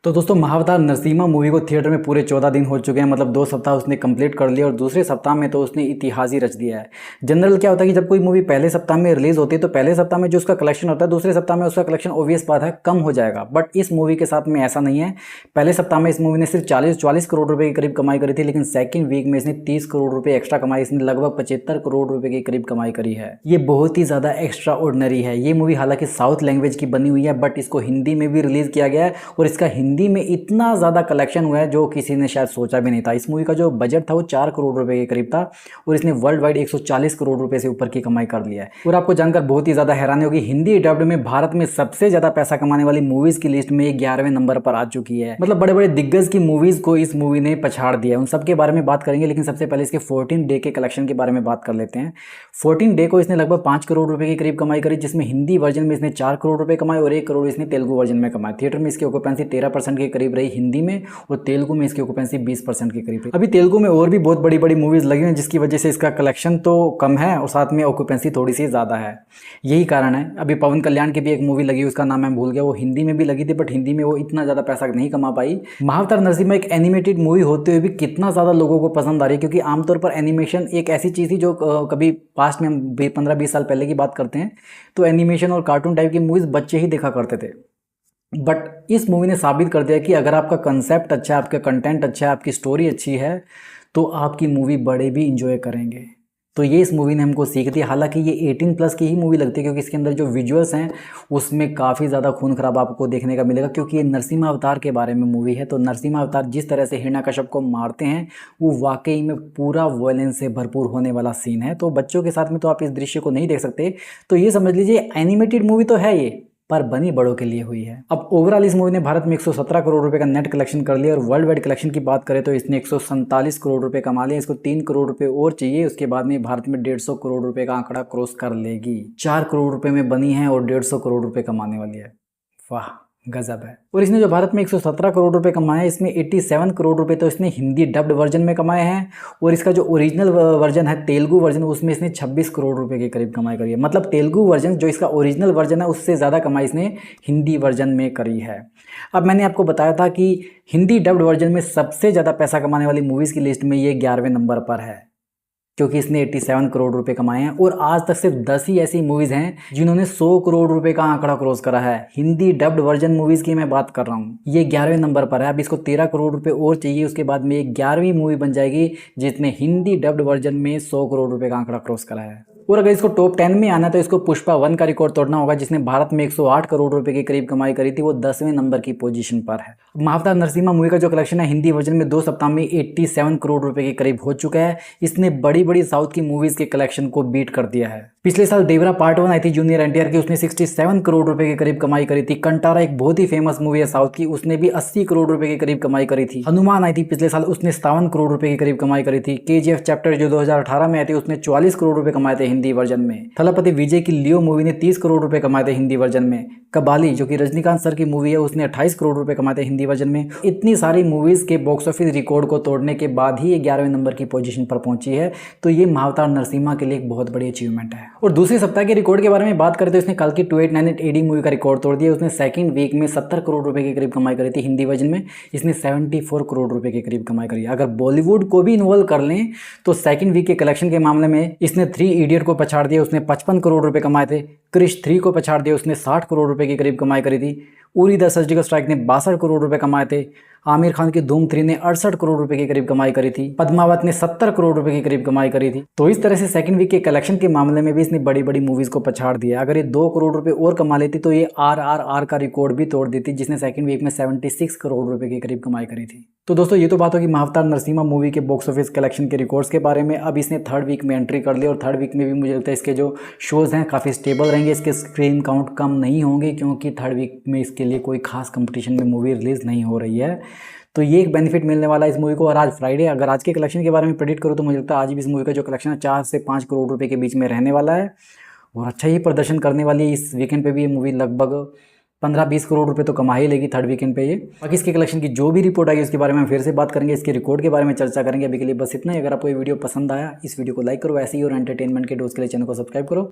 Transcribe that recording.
तो दोस्तों महाअवतार नरसिम्हा मूवी को थिएटर में पूरे 14 दिन हो चुके हैं। मतलब 2 सप्ताह उसने कंप्लीट कर लिया और दूसरे सप्ताह में तो उसने इतिहास ही रच दिया है। जनरल क्या होता है कि जब कोई मूवी पहले सप्ताह में रिलीज होती है तो पहले सप्ताह में जो उसका कलेक्शन होता है दूसरे सप्ताह में उसका कलेक्शन ऑब्वियस बात है कम हो जाएगा। बट इस मूवी के साथ में ऐसा नहीं है। पहले सप्ताह में इस मूवी ने सिर्फ 40 करोड़ रुपए के करीब कमाई करी थी, लेकिन सेकंड वीक में इसने 30 करोड़ रुपए एक्स्ट्रा कमाई। इसने लगभग 75 करोड़ रुपए के करीब कमाई करी है। ये बहुत ही ज़्यादा एक्स्ट्रा ऑर्डिनरी है। ये मूवी हालांकि साउथ लैंग्वेज की बनी हुई है बट इसको हिंदी में भी रिलीज़ किया गया है और इसका हिंदी में इतना ज़्यादा कलेक्शन हुआ है जो किसी ने शायद सोचा भी नहीं था। इस मूवी का जो बजट था वो 4 करोड़ रुपए के करीब था और इसने वर्ल्ड वाइड 140 करोड़ रुपए से ऊपर की कमाई कर लिया है। और आपको जानकर बहुत ही ज़्यादा हैरानी होगी, हिंदी डब्ड में भारत में सबसे ज़्यादा पैसा कमाने वाली मूवीज़ की लिस्ट में 11वें नंबर पर आ चुकी है। मतलब बड़े बड़े दिग्गज की मूवीज़ को इस मूवी ने पछाड़ दिया है। उन सब के बारे में बात करेंगे, लेकिन सबसे पहले इसके 14 डे के कलेक्शन के बारे में बात कर लेते हैं। 14 डे को इसने लगभग 5 करोड़ रुपए के करीब कमाई करी, जिसमें हिंदी वर्जन में इसने 4 करोड़ रुपए कमाए और 1 करोड़ इसने तेलुगु वर्जन में कमाए। थिएटर में इसकी ऑक्यूपेंसी 13% के करीब रही हिंदी में और तेलुगु में इसकी ऑक्यूपेंसी 20% के करीब रही। अभी तेलुगु में और भी बहुत बड़ी बड़ी मूवीज लगी हैं जिसकी वजह से इसका कलेक्शन तो कम है और साथ में ऑक्यूपेंसी थोड़ी सी ज़्यादा है। यही कारण है। अभी पवन कल्याण की भी एक मूवी लगी, उसका नाम मैं भूल गया, वो हिंदी में भी लगी थी बट हिंदी में वो इतना ज़्यादा पैसा नहीं कमा पाई। महाअवतार नरसिम्हा एक एनिमेटेड मूवी होते हुए भी कितना ज़्यादा लोगों को पसंद आ रही है, क्योंकि आमतौर पर एनिमेशन एक ऐसी चीज़ थी जो कभी पास्ट में 15-20 साल पहले की बात करते हैं तो एनिमेशन और कार्टून टाइप की मूवीज़ बच्चे ही देखा करते थे। बट इस मूवी ने साबित कर दिया कि अगर आपका कंसेप्ट अच्छा है, आपका कंटेंट अच्छा है, आपकी स्टोरी अच्छी है तो आपकी मूवी बड़े भी इंजॉय करेंगे। तो ये इस मूवी ने हमको सीख दी। हालांकि ये 18+ की ही मूवी लगती है क्योंकि इसके अंदर जो विजुअल्स हैं उसमें काफ़ी ज़्यादा खून खराब आपको देखने का मिलेगा, क्योंकि ये नरसिम्हा अवतार के बारे में मूवी है। तो नरसिम्हा अवतार जिस तरह से हिरण्यकश्यप को मारते हैं वो वाकई में पूरा वॉयलेंस से भरपूर होने वाला सीन है। तो बच्चों के साथ में तो आप इस दृश्य को नहीं देख सकते। तो ये समझ लीजिए एनिमेटेड मूवी तो है ये, पर बनी बड़ों के लिए हुई है। अब ओवरऑल इस मूवी ने भारत में 117 करोड़ रुपए का नेट कलेक्शन कर लिया और वर्ल्ड वाइड कलेक्शन की बात करें तो इसने 147 करोड़ रुपए कमा लिया। इसको 3 करोड़ रुपए और चाहिए, उसके बाद में भारत में 150 करोड़ रुपए का आंकड़ा क्रॉस कर लेगी। 4 करोड़ रुपए में बनी है और 150 करोड़ रुपए कमाने वाली है। वाह गजब है। और इसने जो भारत में 117 करोड़ रुपए कमाए, इसमें 87 करोड़ रुपए तो इसने हिंदी डब्ड वर्जन में कमाए हैं और इसका जो ओरिजिनल वर्जन है तेलुगु वर्जन उसमें इसने 26 करोड़ रुपए के करीब कमाई करी है। मतलब तेलुगु वर्जन जो इसका ओरिजिनल वर्जन है उससे ज़्यादा कमाई इसने हिंदी वर्जन में करी है। अब मैंने आपको बताया था कि हिंदी डब्ड वर्जन में सबसे ज़्यादा पैसा कमाने वाली मूवीज़ की लिस्ट में ये 11वें नंबर पर है, क्योंकि इसने 87 करोड़ रुपए कमाए हैं और आज तक सिर्फ 10 ही ऐसी मूवीज़ हैं जिन्होंने 100 करोड़ रुपए का आंकड़ा क्रॉस करा है। हिंदी डब्ड वर्जन मूवीज़ की मैं बात कर रहा हूँ। ये 11वें नंबर पर है। अब इसको 13 करोड़ रुपए और चाहिए, उसके बाद में एक 11वीं मूवी बन जाएगी जिसने हिंदी डब्ड वर्जन में 100 करोड़ रुपए का आंकड़ा क्रॉस करा है। और अगर इसको टॉप 10 में आना है तो इसको पुष्पा 1 का रिकॉर्ड तोड़ना होगा जिसने भारत में 108 करोड़ रुपए के करीब कमाई करी थी। वो 10वें नंबर की पोजीशन पर है। महाअवतार नरसिम्हा मूवी का जो कलेक्शन है हिंदी वर्जन में 2 सप्ताह में 87 करोड़ रुपए के करीब हो चुका है। इसने बड़ी बड़ी साउथ की मूवीज के कलेक्शन को बीट कर दिया है। पिछले साल देवरा पार्ट 1 आई थी जूनियर एनटीआर की, उसने 67 करोड़ रुपए के करीब कमाई करी थी। कंटारा एक बहुत ही फेमस मूवी है साउथ की, उसने भी 80 करोड़ रुपए के करीब कमाई करी थी। हनुमान आई थी पिछले साल, उसने 57 करोड़ रुपए के करीब कमाई करी थी। KGF चैप्टर जो 2018 में आई थी उसने 44 करोड़ रुपए कमाए थे हिंदी वर्जन में। थलपति विजय की लियो मूवी ने 30 करोड़ रुपए कमाए थे हिंदी वर्जन में। कबाली जो कि रजनीकांत सर की मूवी है उसने 28 करोड़ रुपए कमाए थे हिंदी वर्जन में। इतनी सारी मूवीज के बॉक्स ऑफिस रिकॉर्ड को तोड़ने के बाद ही ये 11वें नंबर की पोजीशन पर पहुंची है। तो ये महाअवतार नरसिम्हा के लिए एक बहुत बड़ी अचीवमेंट है। और दूसरे सप्ताह के रिकॉर्ड के बारे में बात करें तो इसने कल की 2898 AD मूवी का रिकॉर्ड तोड़ दिया। उसने सेकंड वीक में 70 करोड़ रुपए के करीब कमाई करी थी हिंदी वर्जन में। इसने 74 करोड़ रुपए के करीब कमाई करी। अगर बॉलीवुड को भी इन्वॉल्व कर लें तो सेकंड वीक के कलेक्शन के मामले में इसने 3 इडियट को पछाड़ दिया, उसने 55 करोड़ रुपए कमाए थे। क्रिश 3 को पछाड़ दिया, उसने 60 करोड़ रुपए के करीब कमाई करी थी। उरी द सर्जिकल स्ट्राइक ने 62 करोड़ रुपए कमाए थे। आमिर खान की धूम 3 ने 68 करोड़ रुपए के करीब कमाई करी थी। पद्मावत ने 70 करोड़ रुपए के करीब कमाई करी थी। तो इस तरह से सेकंड वीक के कलेक्शन के मामले में भी इसने बड़ी बड़ी मूवीज को पछाड़ दिया। अगर ये 2 करोड़ रुपए और कमा लेती तो ये RRR का रिकॉर्ड भी तोड़ देती, जिसने सेकंड वीक में 76 करोड़ रुपए के करीब कमाई करी थी। तो दोस्तों ये तो बात होगी महाअवतार नरसिम्हा मूवी के बॉक्स ऑफिस कलेक्शन के रिकॉर्ड्स के बारे में। अब इसने थर्ड वीक में एंट्री कर ली और थर्ड वीक में भी मुझे लगता है इसके जो शोज़ हैं काफ़ी स्टेबल रहेंगे। इसके स्क्रीन काउंट कम नहीं होंगे क्योंकि थर्ड वीक में इसके लिए कोई खास कंपटीशन में मूवी रिलीज़ नहीं हो रही है। तो ये एक बेनिफिट मिलने वाला है इस मूवी को। और आज फ्राइडे, अगर आज के कलेक्शन के बारे में प्रेडिक्ट करूँ तो मुझे लगता है आज भी इस मूवी का जो कलेक्शन है 4 से 5 करोड़ रुपए के बीच में रहने वाला है और अच्छा ही प्रदर्शन करने वाली है। इस वीकेंड पे भी ये मूवी लगभग 15-20 करोड़ रुपए तो कमा ही लेगी थर्ड वीकेंड पे ये। बाकी इसके कलेक्शन की जो भी रिपोर्ट आएगी उसके बारे में हम फिर से बात करेंगे, इसके रिकॉर्ड के बारे में चर्चा करेंगे। अभी के लिए बस इतना ही। अगर आपको ये वीडियो पसंद आया इस वीडियो को लाइक करो, ऐसे ही और एंटरटेनमेंट के डोज के लिए चैनल को सब्सक्राइब करो।